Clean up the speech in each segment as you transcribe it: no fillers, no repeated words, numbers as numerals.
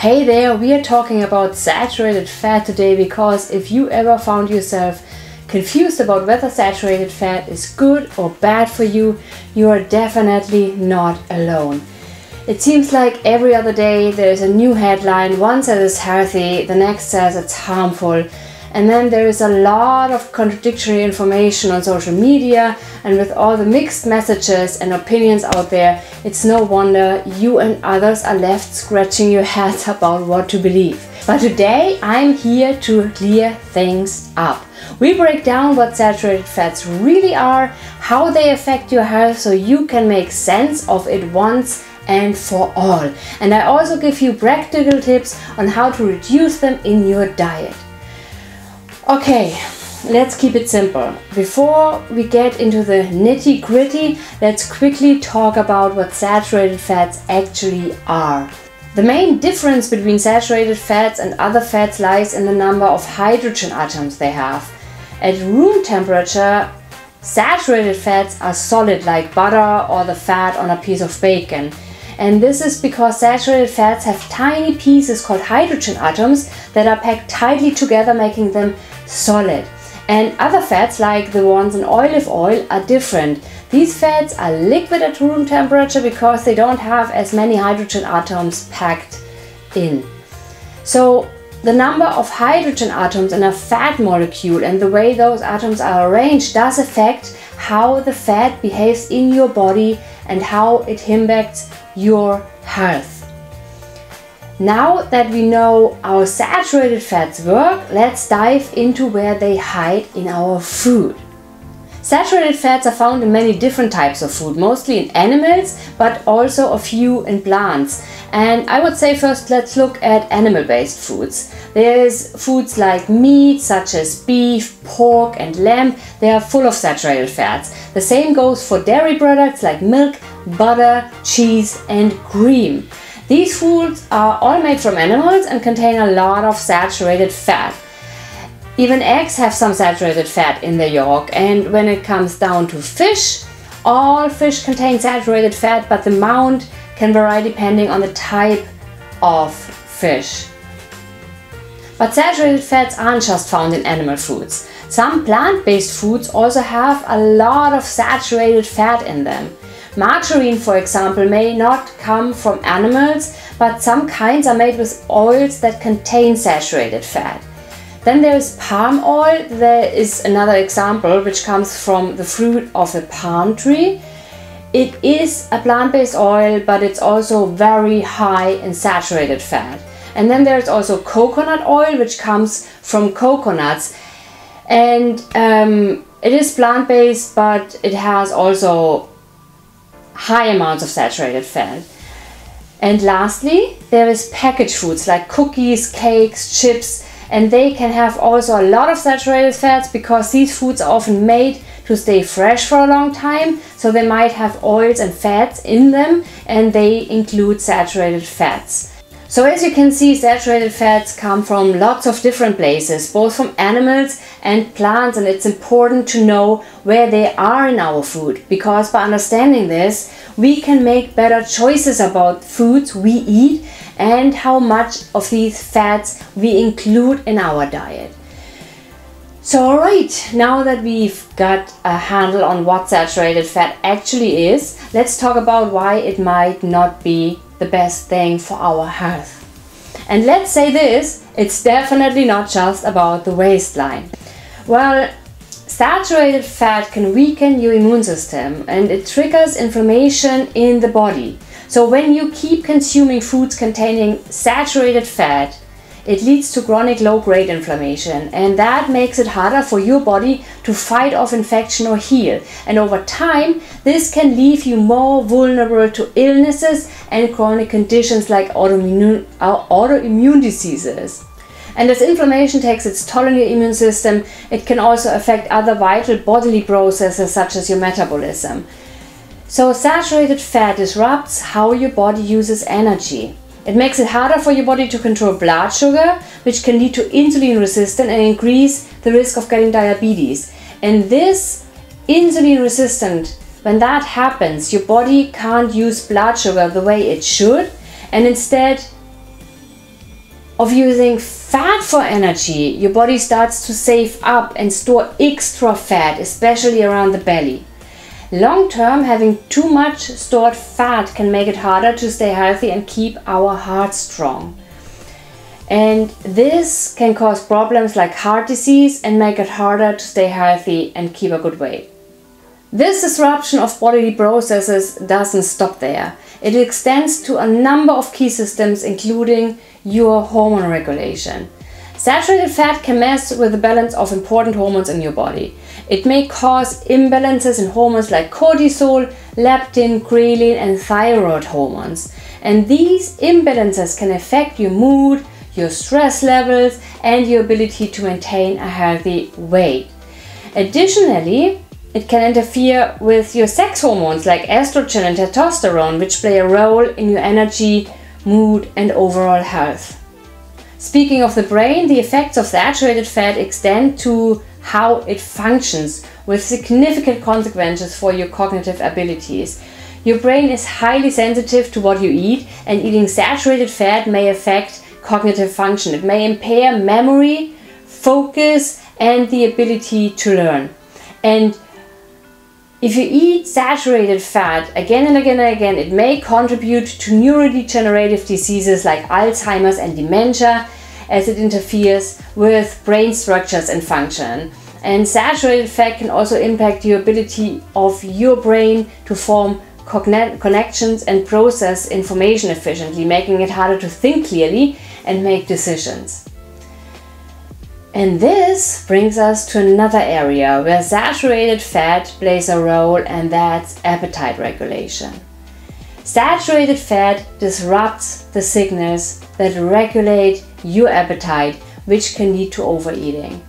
Hey there, we are talking about saturated fat today because if you ever found yourself confused about whether saturated fat is good or bad for you, you are definitely not alone. It seems like every other day there's a new headline. One says it's healthy, the next says it's harmful, and then there is a lot of contradictory information on social media, and with all the mixed messages and opinions out there, it's no wonder you and others are left scratching your heads about what to believe. But today I'm here to clear things up. We break down what saturated fats really are, how they affect your health so you can make sense of it once and for all. And I also give you practical tips on how to reduce them in your diet. Okay, let's keep it simple. Before we get into the nitty-gritty, let's quickly talk about what saturated fats actually are. The main difference between saturated fats and other fats lies in the number of hydrogen atoms they have. At room temperature, saturated fats are solid like butter or the fat on a piece of bacon. And this is because saturated fats have tiny pieces called hydrogen atoms that are packed tightly together, making them solid. And other fats, like the ones in olive oil, are different. These fats are liquid at room temperature because they don't have as many hydrogen atoms packed in. So the number of hydrogen atoms in a fat molecule and the way those atoms are arranged does affect how the fat behaves in your body and how it impacts your health. Now that we know how saturated fats work, let's dive into where they hide in our food. Saturated fats are found in many different types of food, mostly in animals, but also a few in plants. And I would say first let's look at animal-based foods. There's foods like meat, such as beef, pork and lamb. They are full of saturated fats. The same goes for dairy products like milk, butter, cheese and cream. These foods are all made from animals and contain a lot of saturated fat. Even eggs have some saturated fat in their yolk, and when it comes down to fish, all fish contain saturated fat, but the amount can vary depending on the type of fish. But saturated fats aren't just found in animal foods. Some plant-based foods also have a lot of saturated fat in them. Margarine, for example, may not come from animals, but some kinds are made with oils that contain saturated fat. Then there is palm oil. There is another example which comes from the fruit of the palm tree. It is a plant-based oil, but it's also very high in saturated fat. And then there's also coconut oil, which comes from coconuts. And it is plant-based, but it has also high amounts of saturated fat. And lastly, there is packaged foods like cookies, cakes, chips, and they can have also a lot of saturated fats because these foods are often made to stay fresh for a long time, so they might have oils and fats in them, and they include saturated fats. So as you can see, saturated fats come from lots of different places, both from animals and plants, and it's important to know where they are in our food, because by understanding this, we can make better choices about foods we eat and how much of these fats we include in our diet. So alright, now that we've got a handle on what saturated fat actually is, let's talk about why it might not be the best thing for our health. And let's say this, it's definitely not just about the waistline. Well, saturated fat can weaken your immune system and it triggers inflammation in the body. So when you keep consuming foods containing saturated fat, it leads to chronic low-grade inflammation, and that makes it harder for your body to fight off infection or heal. And over time, this can leave you more vulnerable to illnesses and chronic conditions like autoimmune diseases. And as inflammation takes its toll on your immune system, it can also affect other vital bodily processes such as your metabolism. So saturated fat disrupts how your body uses energy. It makes it harder for your body to control blood sugar, which can lead to insulin resistance and increase the risk of getting diabetes. And this insulin resistant, when that happens, your body can't use blood sugar the way it should, and instead of using fat for energy, your body starts to save up and store extra fat, especially around the belly. Long term, having too much stored fat can make it harder to stay healthy and keep our heart strong. And this can cause problems like heart disease and make it harder to stay healthy and keep a good weight. This disruption of bodily processes doesn't stop there. It extends to a number of key systems, including your hormone regulation. Saturated fat can mess with the balance of important hormones in your body. It may cause imbalances in hormones like cortisol, leptin, ghrelin, and thyroid hormones. And these imbalances can affect your mood, your stress levels, and your ability to maintain a healthy weight. Additionally, it can interfere with your sex hormones like estrogen and testosterone, which play a role in your energy, mood, and overall health. Speaking of the brain, the effects of saturated fat extend to how it functions, with significant consequences for your cognitive abilities. Your brain is highly sensitive to what you eat, and eating saturated fat may affect cognitive function. It may impair memory, focus, and the ability to learn. And if you eat saturated fat again and again and again, it may contribute to neurodegenerative diseases like Alzheimer's and dementia, as it interferes with brain structures and function. And saturated fat can also impact your ability of your brain to form connections and process information efficiently, making it harder to think clearly and make decisions. And this brings us to another area where saturated fat plays a role, and that's appetite regulation. Saturated fat disrupts the signals that regulate your appetite, which can lead to overeating.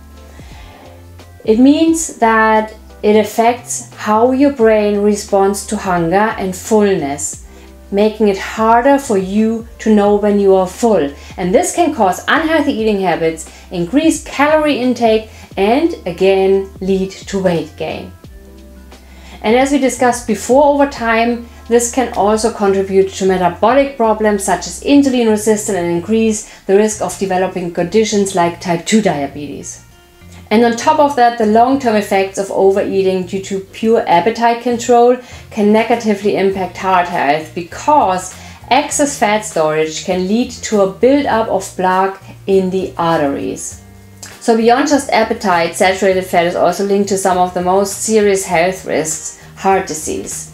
It means that it affects how your brain responds to hunger and fullness, making it harder for you to know when you are full. And this can cause unhealthy eating habits, increase calorie intake, and again lead to weight gain. And as we discussed before, over time, this can also contribute to metabolic problems such as insulin resistance and increase the risk of developing conditions like type 2 diabetes. And on top of that, the long-term effects of overeating due to pure appetite control can negatively impact heart health, because excess fat storage can lead to a buildup of plaque in the arteries. So beyond just appetite, saturated fat is also linked to some of the most serious health risks, heart disease.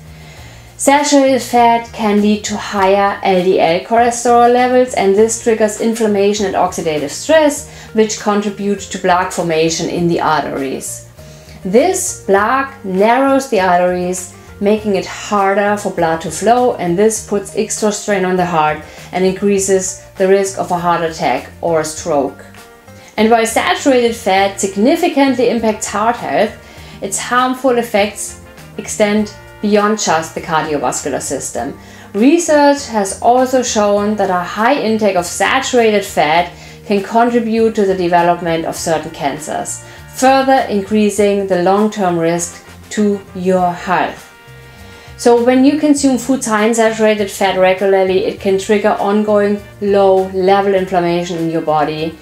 Saturated fat can lead to higher LDL cholesterol levels, and this triggers inflammation and oxidative stress, which contribute to plaque formation in the arteries. This plaque narrows the arteries, making it harder for blood to flow, and this puts extra strain on the heart and increases the risk of a heart attack or a stroke. And while saturated fat significantly impacts heart health, its harmful effects extend beyond just the cardiovascular system. Research has also shown that a high intake of saturated fat can contribute to the development of certain cancers, further increasing the long-term risk to your health. So when you consume foods high in saturated fat regularly, it can trigger ongoing low-level inflammation in your body.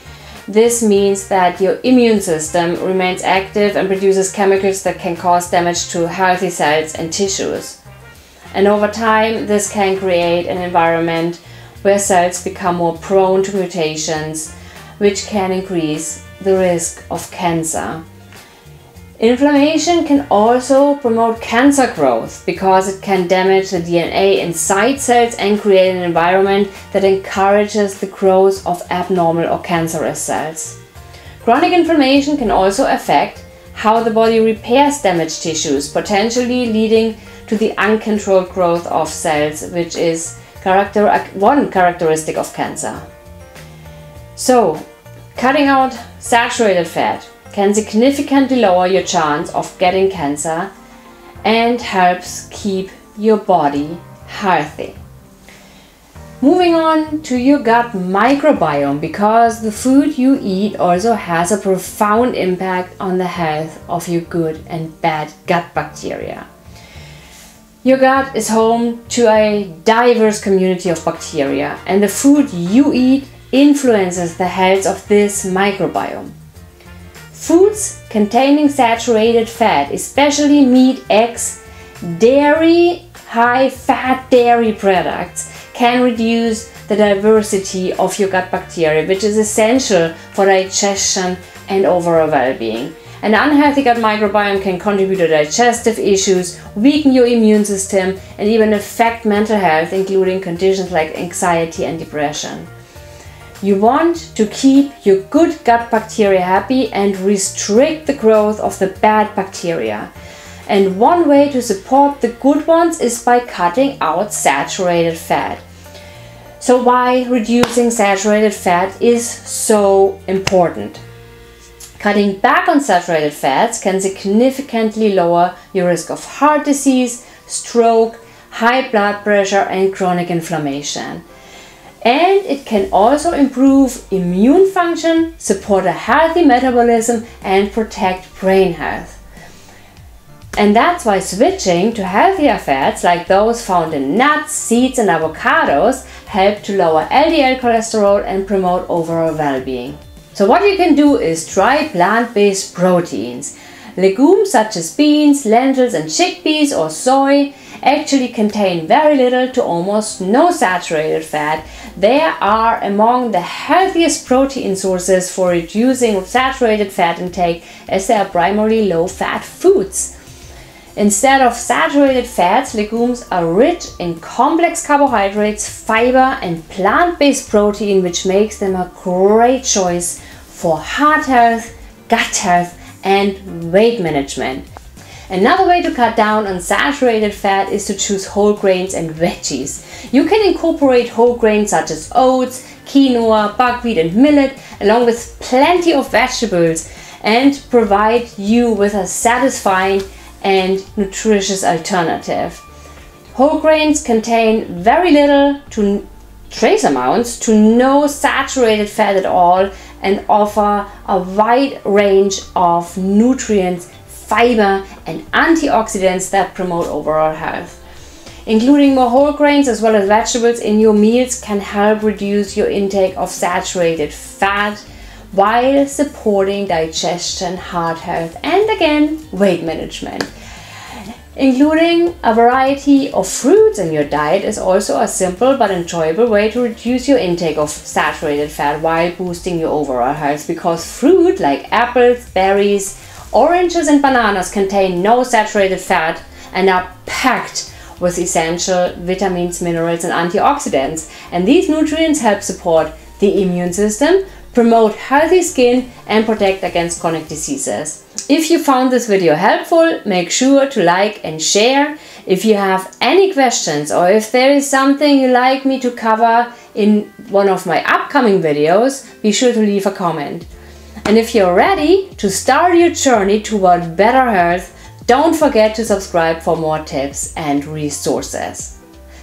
This means that your immune system remains active and produces chemicals that can cause damage to healthy cells and tissues. And over time, this can create an environment where cells become more prone to mutations, which can increase the risk of cancer. Inflammation can also promote cancer growth because it can damage the DNA inside cells and create an environment that encourages the growth of abnormal or cancerous cells. Chronic inflammation can also affect how the body repairs damaged tissues, potentially leading to the uncontrolled growth of cells, which is one characteristic of cancer. So, cutting out saturated fat can significantly lower your chance of getting cancer and helps keep your body healthy. Moving on to your gut microbiome, because the food you eat also has a profound impact on the health of your good and bad gut bacteria. Your gut is home to a diverse community of bacteria, and the food you eat influences the health of this microbiome. Foods containing saturated fat, especially meat, eggs, dairy, high-fat dairy products, can reduce the diversity of your gut bacteria, which is essential for digestion and overall well-being. An unhealthy gut microbiome can contribute to digestive issues, weaken your immune system, and even affect mental health, including conditions like anxiety and depression. You want to keep your good gut bacteria happy and restrict the growth of the bad bacteria. And one way to support the good ones is by cutting out saturated fat. So why reducing saturated fat is so important? Cutting back on saturated fats can significantly lower your risk of heart disease, stroke, high blood pressure, and chronic inflammation. And it can also improve immune function, support a healthy metabolism, and protect brain health. And that's why switching to healthier fats like those found in nuts, seeds, and avocados help to lower LDL cholesterol and promote overall well-being. So what you can do is try plant-based proteins. Legumes such as beans, lentils, and chickpeas or soy actually contain very little to almost no saturated fat. They are among the healthiest protein sources for reducing saturated fat intake, as they are primarily low-fat foods. Instead of saturated fats, legumes are rich in complex carbohydrates, fiber, and plant-based protein, which makes them a great choice for heart health, gut health, and weight management. Another way to cut down on saturated fat is to choose whole grains and veggies. You can incorporate whole grains such as oats, quinoa, buckwheat, and millet, along with plenty of vegetables, and provide you with a satisfying and nutritious alternative. Whole grains contain very little to trace amounts to no saturated fat at all and offer a wide range of nutrients, fiber, and antioxidants that promote overall health. Including more whole grains as well as vegetables in your meals can help reduce your intake of saturated fat while supporting digestion, heart health, and again, weight management. Including a variety of fruits in your diet is also a simple but enjoyable way to reduce your intake of saturated fat while boosting your overall health, because fruit like apples, berries, oranges, and bananas contain no saturated fat and are packed with essential vitamins, minerals, and antioxidants. And these nutrients help support the immune system, promote healthy skin, and protect against chronic diseases. If you found this video helpful, make sure to like and share. If you have any questions or if there is something you'd like me to cover in one of my upcoming videos, be sure to leave a comment. And if you're ready to start your journey toward better health, don't forget to subscribe for more tips and resources.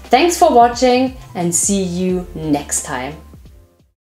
Thanks for watching and see you next time.